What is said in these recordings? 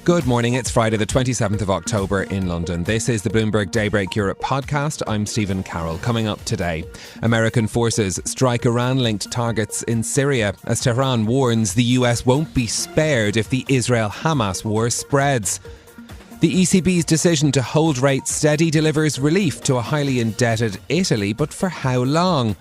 Good morning, it's Friday the 27th of October in London. This is the Bloomberg Daybreak Europe podcast. I'm Stephen Carroll. Coming up today, American forces strike Iran-linked targets in Syria as Tehran warns the US won't be spared if the Israel-Hamas war spreads. The ECB's decision to hold rates steady delivers relief to a highly indebted Italy, but for how long?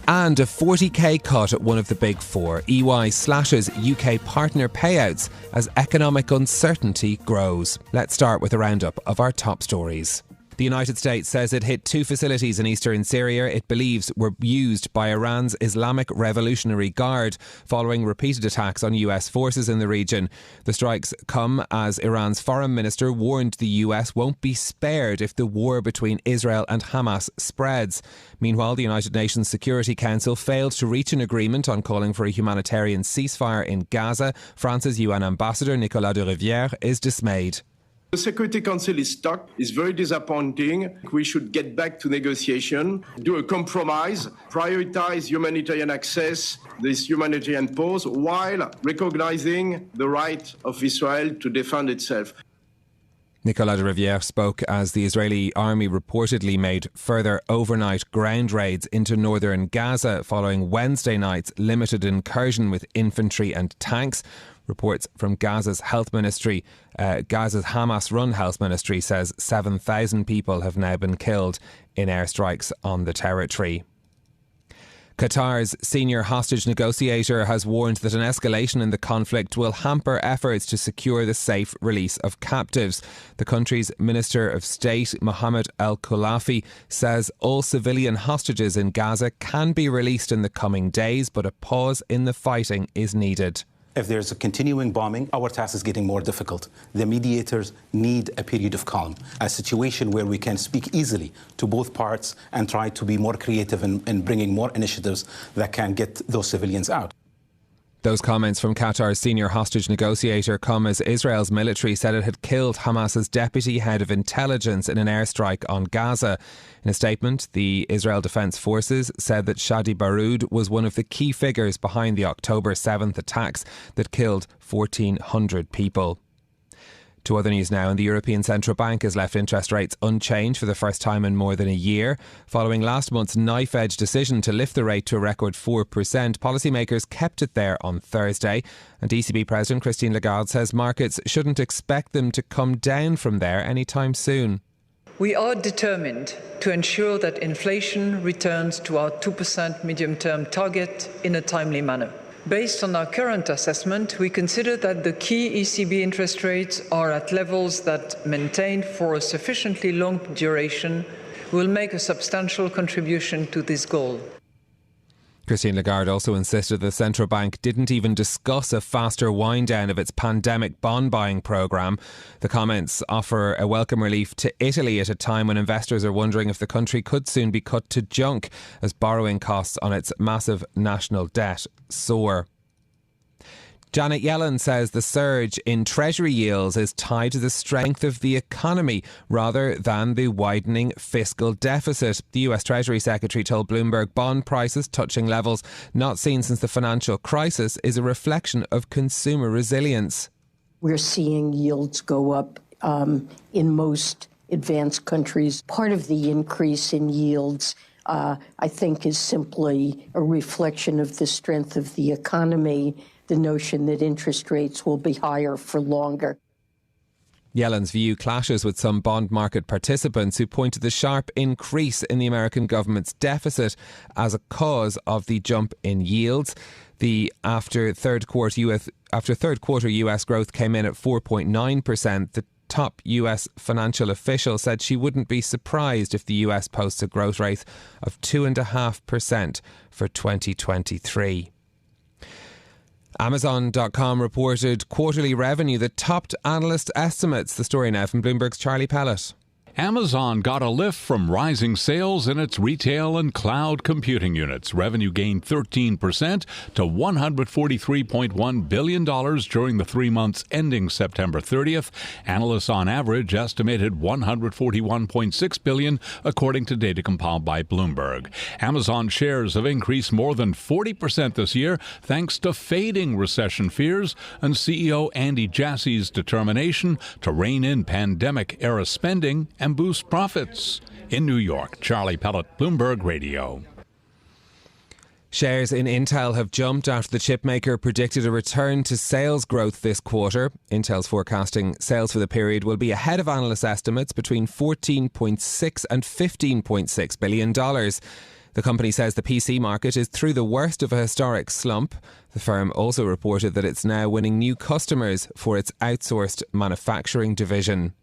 And a 40k cut at one of the big four. EY slashes UK partner payouts as economic uncertainty grows. Let's start with a roundup of our top stories. The United States says it hit two facilities in eastern Syria it believes were used by Iran's Islamic Revolutionary Guard following repeated attacks on US forces in the region. The strikes come as Iran's foreign minister warned the US won't be spared if the war between Israel and Hamas spreads. Meanwhile, the United Nations Security Council failed to reach an agreement on calling for a humanitarian ceasefire in Gaza. France's UN ambassador Nicolas de Rivière is dismayed. The Security Council is stuck. It's very disappointing. We should get back to negotiation, do a compromise, prioritize humanitarian access, this humanitarian pause, while recognizing the right of Israel to defend itself. Nicolas de Rivière spoke as the Israeli army reportedly made further overnight ground raids into northern Gaza following Wednesday night's limited incursion with infantry and tanks. Reports from Gaza's health ministry, Gaza's Hamas-run health ministry says 7,000 people have now been killed in airstrikes on the territory. Qatar's senior hostage negotiator has warned that an escalation in the conflict will hamper efforts to secure the safe release of captives. The country's Minister of State, Mohammed Al-Khulafi, says all civilian hostages in Gaza can be released in the coming days, but a pause in the fighting is needed. If there's a continuing bombing, our task is getting more difficult. The mediators need a period of calm, a situation where we can speak easily to both parts and try to be more creative in bringing more initiatives that can get those civilians out. Those comments from Qatar's senior hostage negotiator come as Israel's military said it had killed Hamas's deputy head of intelligence in an airstrike on Gaza. In a statement, the Israel Defense Forces said that Shadi Baroud was one of the key figures behind the October 7th attacks that killed 1,400 people. To other news now, and the European Central Bank has left interest rates unchanged for the first time in more than a year. Following last month's knife-edge decision to lift the rate to a record 4%, policymakers kept it there on Thursday. And ECB President Christine Lagarde says markets shouldn't expect them to come down from there anytime soon. We are determined to ensure that inflation returns to our 2% medium-term target in a timely manner. Based on our current assessment, we consider that the key ECB interest rates are at levels that, maintained for a sufficiently long duration, will make a substantial contribution to this goal. Christine Lagarde also insisted the central bank didn't even discuss a faster wind down of its pandemic bond buying programme. The comments offer a welcome relief to Italy at a time when investors are wondering if the country could soon be cut to junk as borrowing costs on its massive national debt soar. Janet Yellen says the surge in Treasury yields is tied to the strength of the economy rather than the widening fiscal deficit. The US Treasury Secretary told Bloomberg bond prices touching levels not seen since the financial crisis is a reflection of consumer resilience. We're seeing yields go up in most advanced countries. Part of the increase in yields, I think, is simply a reflection of the strength of the economy, the notion that interest rates will be higher for longer. Yellen's view clashes with some bond market participants who point to the sharp increase in the American government's deficit as a cause of the jump in yields. After third quarter US growth came in at 4.9%, the top US financial official said she wouldn't be surprised if the US posts a growth rate of 2.5% for 2023. Amazon.com reported quarterly revenue that topped analyst estimates. The story now from Bloomberg's Charlie Pellet. Amazon got a lift from rising sales in its retail and cloud computing units. Revenue gained 13% to $143.1 billion during the 3 months ending September 30th. Analysts on average estimated $141.6 billion, according to data compiled by Bloomberg. Amazon shares have increased more than 40% this year thanks to fading recession fears and CEO Andy Jassy's determination to rein in pandemic-era spending and boost profits. In New York, Charlie Pellet, Bloomberg Radio. Shares in Intel have jumped after the chipmaker predicted a return to sales growth this quarter. Intel's forecasting sales for the period will be ahead of analyst estimates between $14.6 and $15.6 billion. The company says the PC market is through the worst of a historic slump. The firm also reported that it's now winning new customers for its outsourced manufacturing division.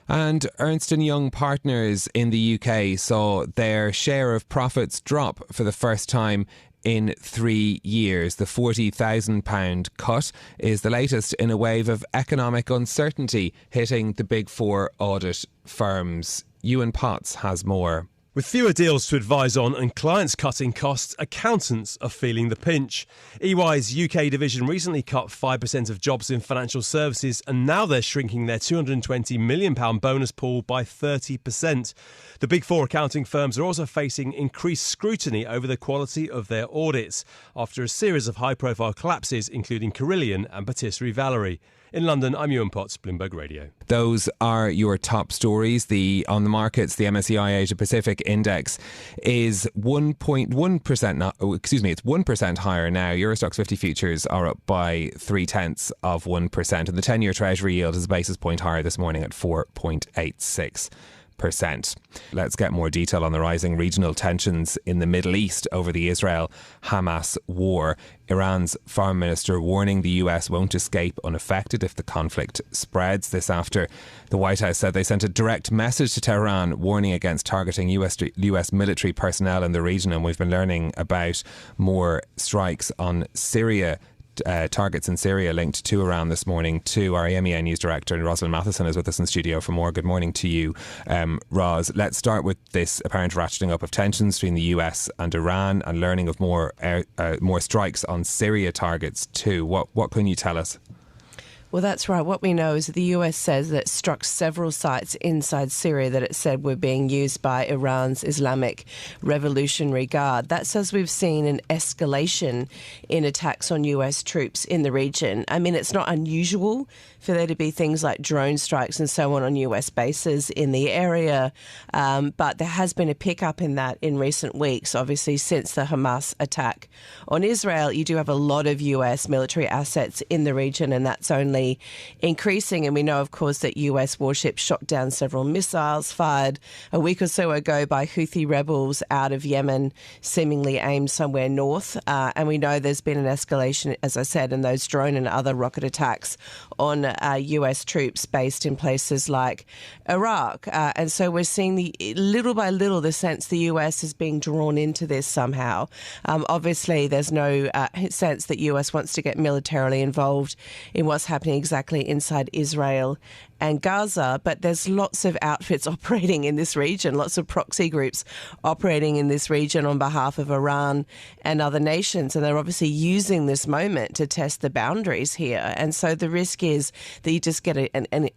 And Ernst Young partners in the UK saw their share of profits drop for the first time in 3 years. The £40,000 cut is the latest in a wave of economic uncertainty hitting the big four audit firms. Ewan Potts has more. With fewer deals to advise on and clients cutting costs, accountants are feeling the pinch. EY's UK division recently cut 5% of jobs in financial services, and now they're shrinking their £220 million bonus pool by 30%. The big four accounting firms are also facing increased scrutiny over the quality of their audits after a series of high-profile collapses, including Carillion and Patisserie Valerie. In London, I'm Ewan Potts, Bloomberg Radio. Those are your top stories. On the markets, the MSCI Asia Pacific Index is 1.1%. It's 1% higher now. Eurostoxx 50 futures are up by 0.3%, and the 10-year Treasury yield is a basis point higher this morning at 4.86%. Let's get more detail on the rising regional tensions in the Middle East over the Israel-Hamas war. Iran's foreign minister warning the US won't escape unaffected if the conflict spreads. This after the White House said they sent a direct message to Tehran warning against targeting US military personnel in the region. And we've been learning about more strikes on Syria. Targets in Syria linked to Iran this morning too. Our EMEA News Director Rosalind Matheson is with us in studio for more. Good morning to you, Ros. Let's start with this apparent ratcheting up of tensions between the US and Iran and learning of more strikes on Syria targets too. What can you tell us? Well, that's right. What we know is that the US says that it struck several sites inside Syria that it said were being used by Iran's Islamic Revolutionary Guard. That's as we've seen an escalation in attacks on US troops in the region. I mean, it's not unusual for there to be things like drone strikes and so on US bases in the area, but there has been a pickup in that in recent weeks, obviously, since the Hamas attack on Israel. You do have a lot of US military assets in the region, and that's only increasing. And we know, of course, that US warships shot down several missiles fired a week or so ago by Houthi rebels out of Yemen, seemingly aimed somewhere north. And we know there's been an escalation, as I said, in those drone and other rocket attacks on US troops based in places like Iraq. And so we're seeing little by little the sense the US is being drawn into this somehow. Obviously, there's no sense that US wants to get militarily involved in what's happening exactly inside Israel and Gaza, but there's lots of outfits operating in this region, lots of proxy groups operating in this region on behalf of Iran and other nations, and they're obviously using this moment to test the boundaries here. And so the risk is that you just get a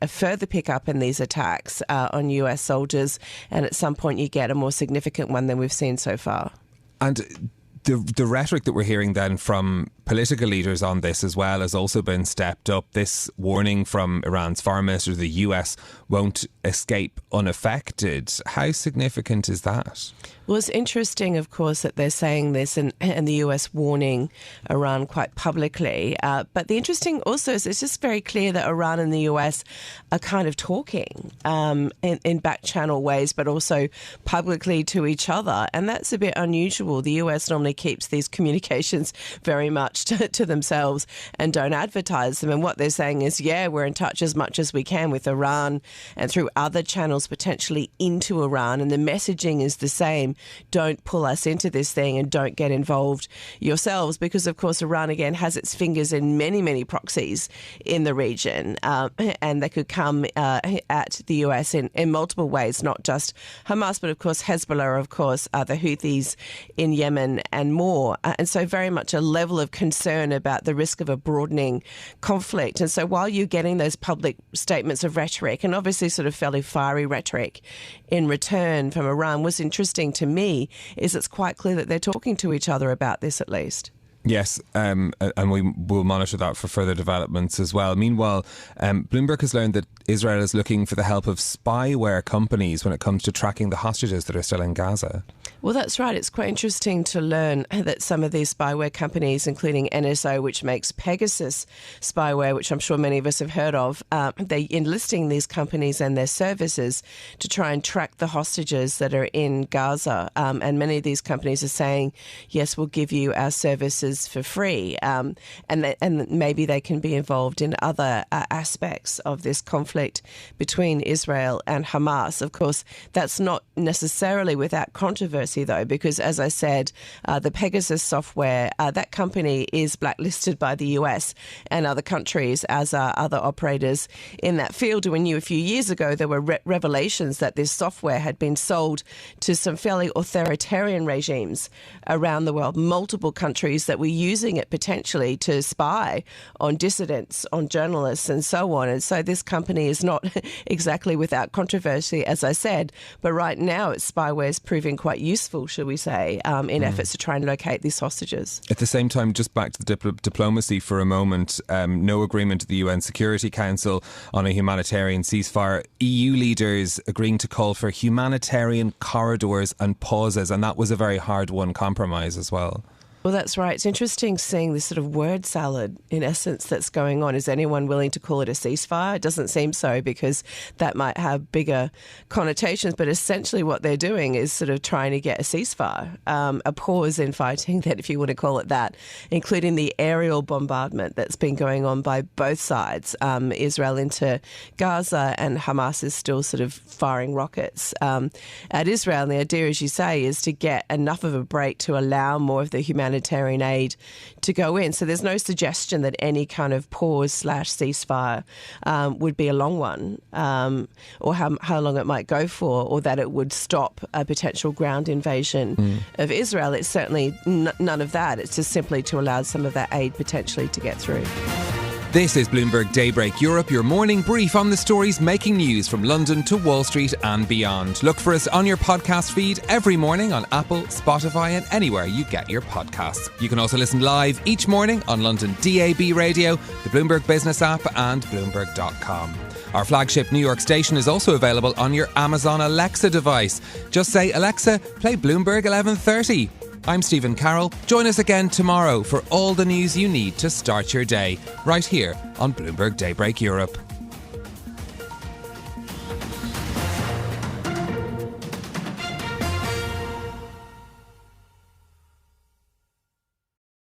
further pickup in these attacks on US soldiers, and at some point you get a more significant one than we've seen so far. And the rhetoric that we're hearing then from political leaders on this as well has also been stepped up. This warning from Iran's foreign minister, the US won't escape unaffected. How significant is that? Well, it's interesting, of course, that they're saying this and the US warning Iran quite publicly. But the interesting also is it's just very clear that Iran and the US are kind of talking in back channel ways, but also publicly to each other. And that's a bit unusual. The US normally keeps these communications very much touch to themselves and don't advertise them. And what they're saying is, yeah, we're in touch as much as we can with Iran and through other channels potentially into Iran. And the messaging is the same. Don't pull us into this thing and don't get involved yourselves, because, of course, Iran, again, has its fingers in many, many proxies in the region. And they could come at the US in multiple ways, not just Hamas, but, of course, Hezbollah, of course, the Houthis in Yemen and more. And so very much a level of concern about the risk of a broadening conflict. And so while you're getting those public statements of rhetoric, and obviously sort of fairly fiery rhetoric in return from Iran, what's interesting to me is it's quite clear that they're talking to each other about this at least. Yes, and we will monitor that for further developments as well. Meanwhile, Bloomberg has learned that Israel is looking for the help of spyware companies when it comes to tracking the hostages that are still in Gaza. Well, that's right. It's quite interesting to learn that some of these spyware companies, including NSO, which makes Pegasus spyware, which I'm sure many of us have heard of, they're enlisting these companies and their services to try and track the hostages that are in Gaza. And many of these companies are saying, yes, we'll give you our services for free. And maybe they can be involved in other aspects of this conflict between Israel and Hamas. Of course, that's not necessarily without controversy, though, because, as I said, the Pegasus software, that company is blacklisted by the US and other countries, as are other operators in that field. We knew a few years ago there were revelations that this software had been sold to some fairly authoritarian regimes around the world, multiple countries that were using it potentially to spy on dissidents, on journalists and so on. And so this company is not exactly without controversy, as I said, but right now its spyware is proving quite useful, shall we say, in efforts to try and locate these hostages. At the same time, just back to the diplomacy for a moment, no agreement at the UN Security Council on a humanitarian ceasefire. EU leaders agreeing to call for humanitarian corridors and pauses, and that was a very hard-won compromise as well. Well, that's right. It's interesting seeing this sort of word salad, in essence, that's going on. Is anyone willing to call it a ceasefire? It doesn't seem so, because that might have bigger connotations. But essentially what they're doing is sort of trying to get a ceasefire, a pause in fighting, that, if you want to call it that, including the aerial bombardment that's been going on by both sides. Israel into Gaza, and Hamas is still sort of firing rockets at Israel. And the idea, as you say, is to get enough of a break to allow more of the humanitarian aid to go in. So there's no suggestion that any kind of pause/ceasefire would be a long one, or how long it might go for, or that it would stop a potential ground invasion of Israel. It's certainly none of that. It's just simply to allow some of that aid potentially to get through. This is Bloomberg Daybreak Europe, your morning brief on the stories making news from London to Wall Street and beyond. Look for us on your podcast feed every morning on Apple, Spotify and anywhere you get your podcasts. You can also listen live each morning on London DAB Radio, the Bloomberg Business app and Bloomberg.com. Our flagship New York station is also available on your Amazon Alexa device. Just say, Alexa, play Bloomberg 1130. I'm Stephen Carroll. Join us again tomorrow for all the news you need to start your day, right here on Bloomberg Daybreak Europe.